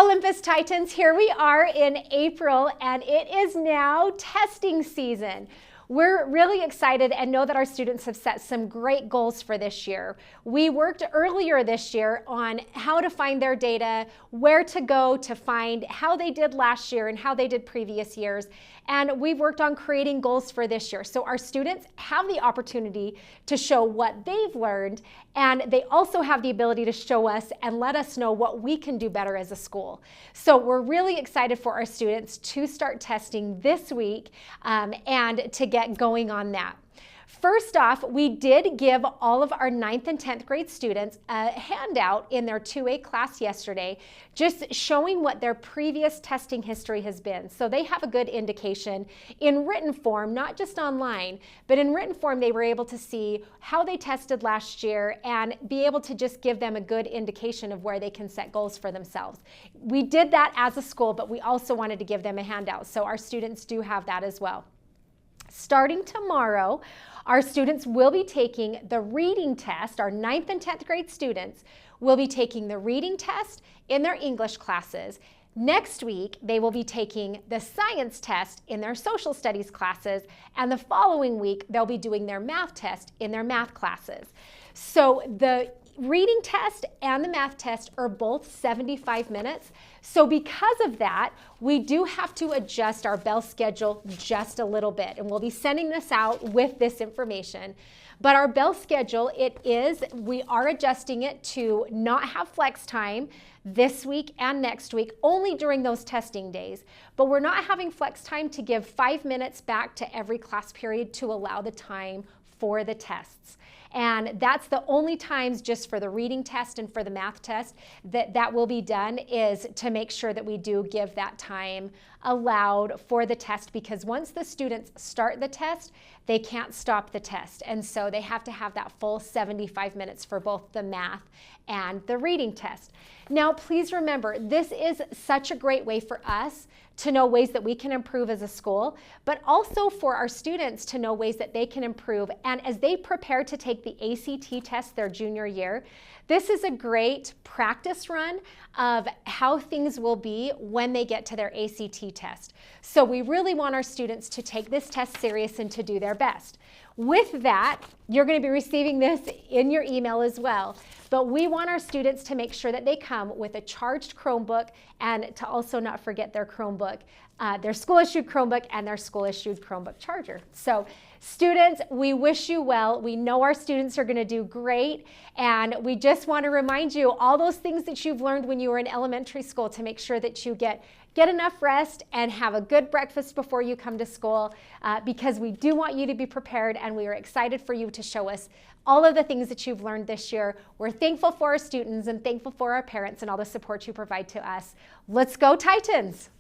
Olympus Titans, here we are in April and it is now testing season. We're really excited and know that our students have set some great goals for this year. We worked earlier this year on how to find their data, where to go to find how they did last year and how they did previous years. And we've worked on creating goals for this year. So our students have the opportunity to show what they've learned, and they also have the ability to show us and let us know what we can do better as a school. So we're really excited for our students to start testing this week and to get going on that. First off, we did give all of our 9th and 10th grade students a handout in their 2A class yesterday, just showing what their previous testing history has been. So they have a good indication in written form, not just online, but in written form, they were able to see how they tested last year and be able to just give them a good indication of where they can set goals for themselves. We did that as a school, but we also wanted to give them a handout. So our students do have that as well. Starting tomorrow, our students will be taking the reading test. Our 9th and 10th grade students will be taking the reading test in their English classes. Next week, they will be taking the science test in their social studies classes, and the following week, they'll be doing their math test in their math classes. So the reading test and the math test are both 75 minutes. So because of that, we do have to adjust our bell schedule just a little bit, and we'll be sending this out with this information. But our bell schedule, we are adjusting it to not have flex time this week and next week, only during those testing days. But we're not having flex time to give 5 minutes back to every class period to allow the time for the tests. And that's the only times, just for the reading test and for the math test, that will be done, is to make sure that we do give that time allowed for the test, because once the students start the test, they can't stop the test. And so they have to have that full 75 minutes for both the math and the reading test. Now, please remember, this is such a great way for us to know ways that we can improve as a school, but also for our students to know ways that they can improve. And as they prepare to take the ACT test their junior year, this is a great practice run of how things will be when they get to their ACT test. So we really want our students to take this test serious and to do their best. With that, you're going to be receiving this in your email as well. But we want our students to make sure that they come with a charged Chromebook, and to also not forget their Chromebook, their school-issued Chromebook and their school-issued Chromebook charger. So students, we wish you well. We know our students are going to do great, and we just want to remind you all those things that you've learned when you were in elementary school, to make sure that you get enough rest and have a good breakfast before you come to school, because we do want you to be prepared, and we are excited for you to show us all of the things that you've learned this year. We're thankful for our students and thankful for our parents and all the support you provide to us. Let's go Titans!